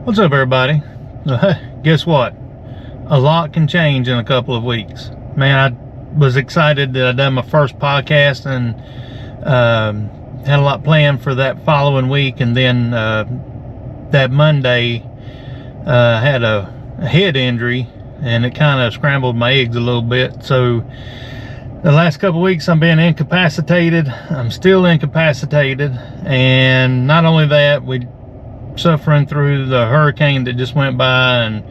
What's up, everybody? Guess what? A lot can change in a couple of weeks. Man, I was excited that I done my first podcast and had a lot planned for that following week, and then that Monday had a head injury, and it kind of scrambled my eggs a little bit. So the last couple of weeks I've been incapacitated. I'm still incapacitated, and not only that, we suffering through the hurricane that just went by, and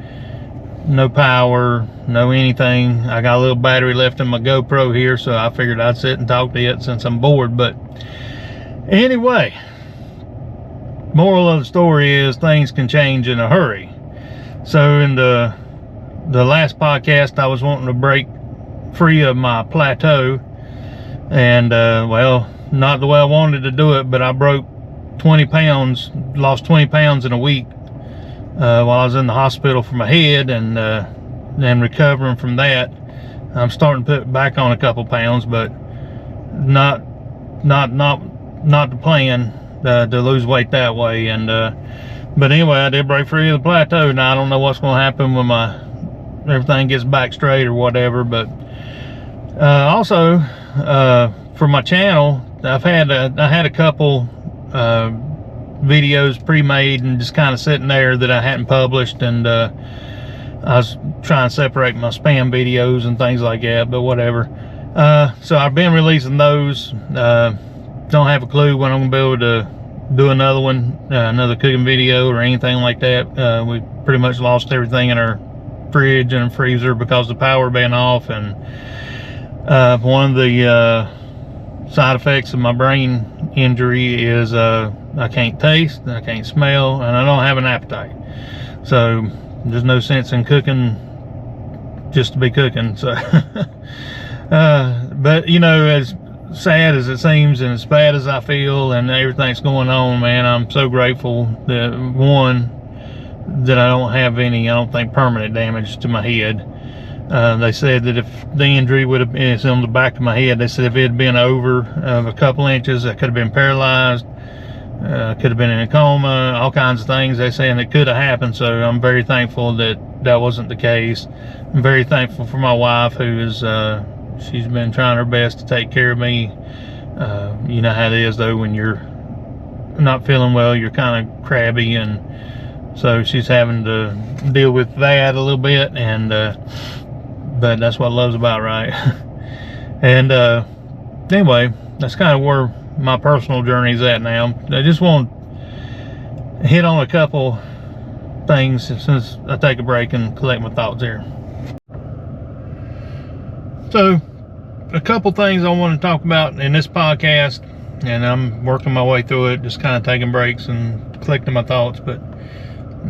no power, no anything. I got a little battery left in my GoPro here, so I figured I'd sit and talk to it since I'm bored. But anyway, moral of the story is things can change in a hurry. So in the last podcast, I was wanting to break free of my plateau, and well, not the way I wanted to do it, but I broke 20 pounds, lost 20 pounds in a week while I was in the hospital for my head, and then recovering from that. I'm starting to put back on a couple pounds, but not the plan to lose weight that way. And but anyway, I did break free of the plateau. Now I don't know what's going to happen when everything gets back straight or whatever. But also for my channel, I had a couple videos pre-made and just kind of sitting there that I hadn't published, and I was trying to separate my spam videos and things like that, but whatever. So I've been releasing those. Don't have a clue when I'm gonna be able to do another one, another cooking video or anything like that. We pretty much lost everything in our fridge and freezer because the power being off, and one of the side effects of my brain injury is I can't taste, I can't smell, and I don't have an appetite. So there's no sense in cooking just to be cooking. So but you know, as sad as it seems and as bad as I feel and everything's going on, man, I'm so grateful that that I don't have any, I don't think, permanent damage to my head. They said that if the injury would have been, it's on the back of my head, they said if it had been over a couple inches, I could have been paralyzed, could have been in a coma, all kinds of things. They're saying it could have happened. So I'm very thankful that that wasn't the case. I'm very thankful for my wife, who is she's been trying her best to take care of me. You know how it is though, when you're not feeling well, you're kind of crabby, and so she's having to deal with that a little bit, and but that's what love's about, right? And anyway, that's kind of where my personal journey's at now. I just want to hit on a couple things since I take a break and collect my thoughts here. So a couple things I want to talk about in this podcast, and I'm working my way through it, just kind of taking breaks and collecting my thoughts. But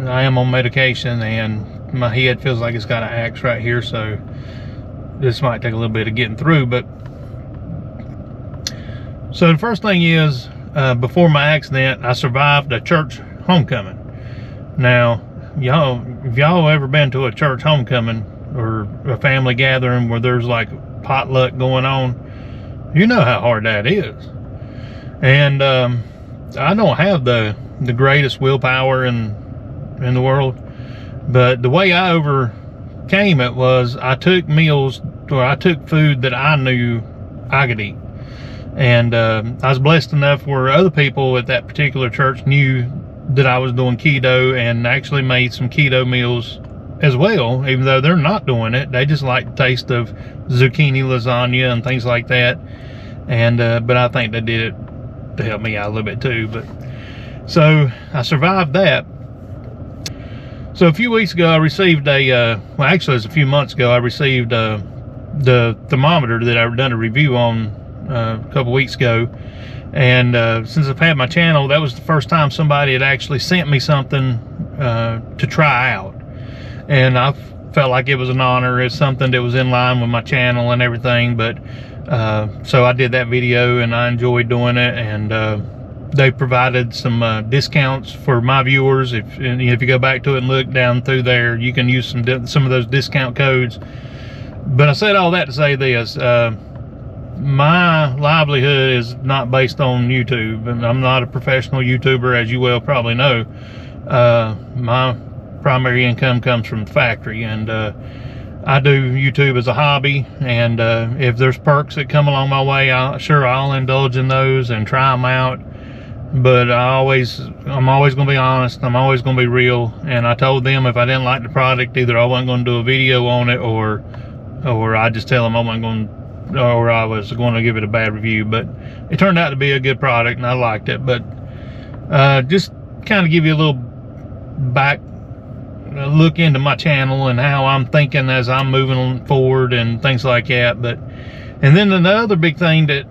I am on medication, and my head feels like it's got an axe right here, so this might take a little bit of getting through. But so the first thing is, before my accident, I survived a church homecoming. Now, if y'all ever been to a church homecoming or a family gathering where there's like potluck going on, you know how hard that is. And I don't have the greatest willpower in the world, but the way I overcame it was I took meals, or I took food that I knew I could eat. And I was blessed enough where other people at that particular church knew that I was doing keto, and actually made some keto meals as well, even though they're not doing it. They just like the taste of zucchini lasagna and things like that. And but I think they did it to help me out a little bit too. But so I survived that. So a few weeks ago I received well, actually it was a few months ago, I received the thermometer that I've done a review on a couple weeks ago. And since I've had my channel, that was the first time somebody had actually sent me something to try out. And I felt like it was an honor. It's something that was in line with my channel and everything. But so I did that video, and I enjoyed doing it. And they provided some discounts for my viewers. If you go back to it and look down through there, you can use some of those discount codes. But I said all that to say this: my livelihood is not based on YouTube, and I'm not a professional YouTuber, as you well probably know. My primary income comes from the factory, and I do YouTube as a hobby, and if there's perks that come along my way, I'll indulge in those and try them out. But I'm always going to be honest. I'm always going to be real. And I told them if I didn't like the product, either I wasn't going to do a video on it, or I just tell them I wasn't going, or I was going to give it a bad review. But it turned out to be a good product, and I liked it. But just kind of give you a little back look into my channel and how I'm thinking as I'm moving forward and things like that. And then the other big thing that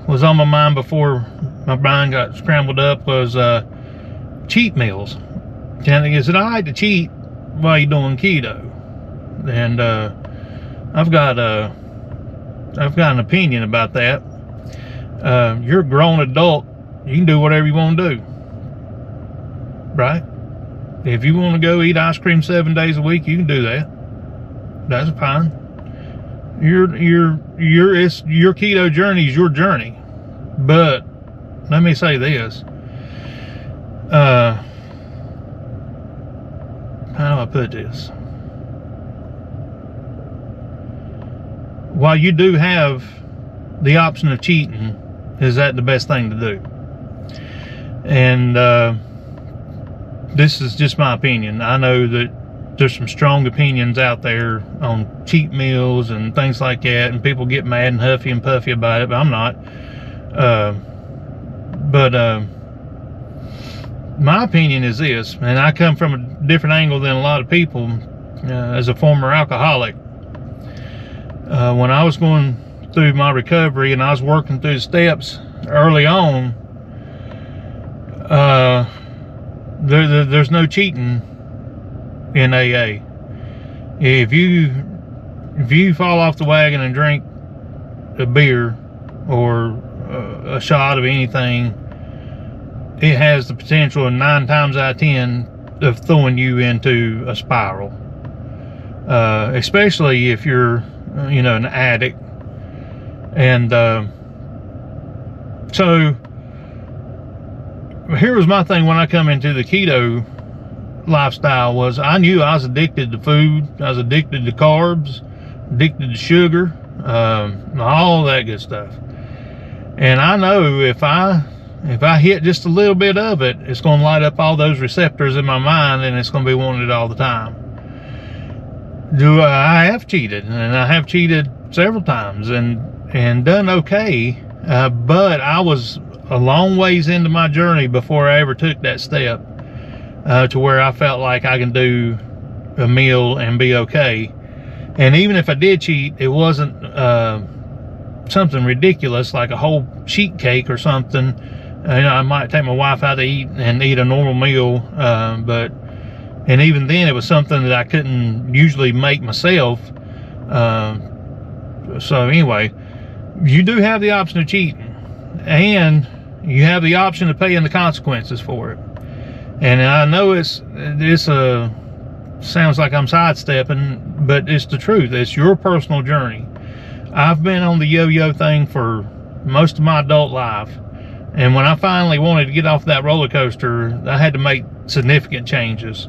was on my mind before my brain got scrambled up was cheat meals. And is it all right to cheat while you're doing keto? And I've got an opinion about that. You're a grown adult. You can do whatever you want to do, right? If you want to go eat ice cream 7 days a week, you can do that. That's fine. Your keto journey is your journey. But let me say this. How do I put this? While you do have the option of cheating, is that the best thing to do? And this is just my opinion. I know that there's some strong opinions out there on cheat meals and things like that, and people get mad and huffy and puffy about it, but I'm not. My opinion is this, and I come from a different angle than a lot of people as a former alcoholic. When I was going through my recovery and I was working through the steps early on, there's no cheating in AA. If you fall off the wagon and drink a beer or a shot of anything, it has the potential 9 times out of 10 of throwing you into a spiral, especially if you're an addict. And so here was my thing when I come into the keto lifestyle. Was I knew I was addicted to food. I was addicted to carbs, addicted to sugar, all that good stuff. And I know if I hit just a little bit of it, it's going to light up all those receptors in my mind, and it's going to be wanting it all the time. I have cheated, and I have cheated several times and done okay, but I was a long ways into my journey before I ever took that step to where I felt like I can do a meal and be okay. And even if I did cheat, it wasn't something ridiculous like a whole sheet cake or something. I might take my wife out to eat and eat a normal meal, and even then it was something that I couldn't usually make myself. So anyway, you do have the option of cheating, and you have the option of paying the consequences for it. And I know it's sounds like I'm sidestepping, but it's the truth. It's your personal journey. I've been on the yo-yo thing for most of my adult life, and when I finally wanted to get off that roller coaster, I had to make significant changes.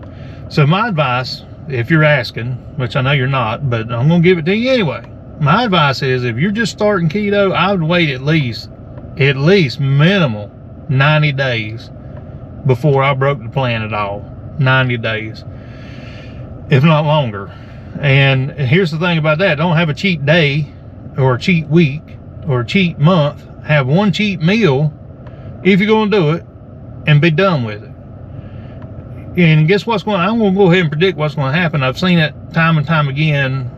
So my advice, if you're asking, which I know you're not, but I'm going to give it to you anyway. My advice is, if you're just starting keto, I would wait at least minimal 90 days before I broke the plan at all. 90 days, if not longer. And here's the thing about that: don't have a cheat day or a cheat week or a cheat month. Have one cheat meal if you're going to do it, and be done with it. And guess what's going on? I'm going to go ahead and predict what's going to happen. I've seen it time and time again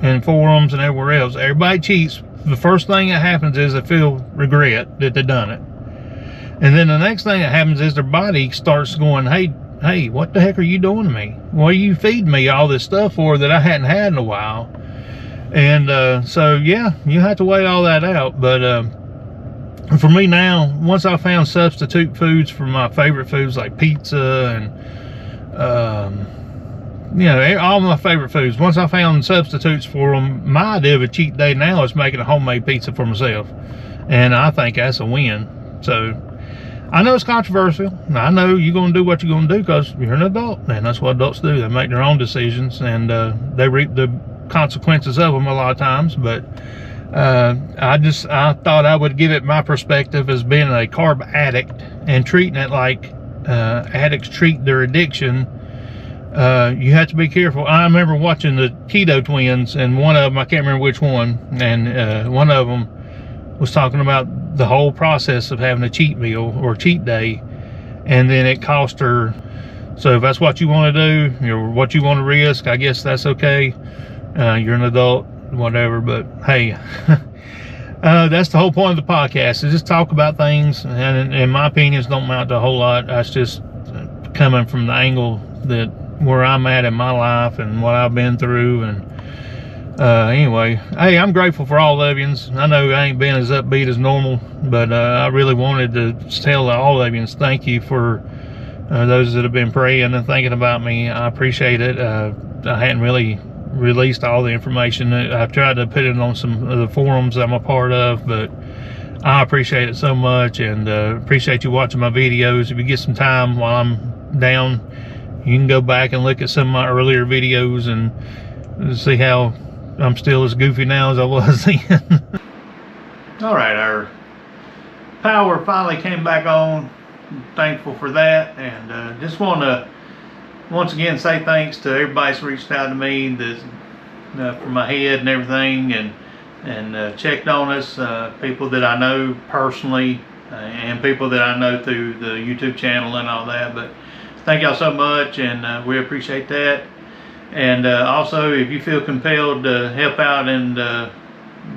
in forums and everywhere else. Everybody cheats. The first thing that happens is they feel regret that they've done it. And then the next thing that happens is their body starts going, hey, what the heck are you doing to me? What are you feeding me all this stuff for that I hadn't had in a while? And so, yeah, you have to weigh all that out. But for me now, once I found substitute foods for my favorite foods like pizza and all my favorite foods, once I found substitutes for them, my idea of a cheat day now is making a homemade pizza for myself, and I think that's a win. So I know it's controversial. I know you're going to do what you're going to do because you're an adult, and that's what adults do. They make their own decisions, and they reap the consequences of them a lot of times. But I thought I would give it my perspective as being a carb addict and treating it like addicts treat their addiction. You have to be careful. I remember watching the Keto Twins, and one of them, I can't remember which one, and one of them was talking about the whole process of having a cheat meal or cheat day, and then it cost her. So if that's what you want to do, or what you want to risk, I guess that's okay. You're an adult, whatever. But hey, that's the whole point of the podcast, is just talk about things, and in my opinions don't amount to a whole lot. That's just coming from the angle that where I'm at in my life and what I've been through. And anyway, hey, I'm grateful for all Olevians. I know I ain't been as upbeat as normal, but I really wanted to tell all Olevians thank you for those that have been praying and thinking about me. I appreciate it. I hadn't really released all the information. I've tried to put it on some of the forums I'm a part of, but I appreciate it so much, and appreciate you watching my videos. If you get some time while I'm down, you can go back and look at some of my earlier videos and see how I'm still as goofy now as I was then. All right, our power finally came back on. I'm thankful for that, and just want to once again say thanks to everybody that's reached out to me for my head and everything, and checked on us, people that I know personally, and people that I know through the YouTube channel and all that. But thank y'all so much, and we appreciate that. And also, if you feel compelled to help out in the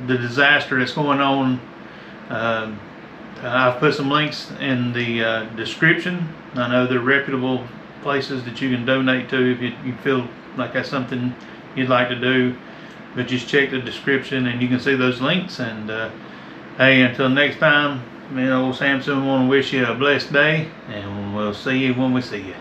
disaster that's going on, I've put some links in the description. I know they're reputable places that you can donate to if you feel like that's something you'd like to do. But just check the description and you can see those links. And hey, until next time, me and old Samson want to wish you a blessed day, and we'll see you when we see you.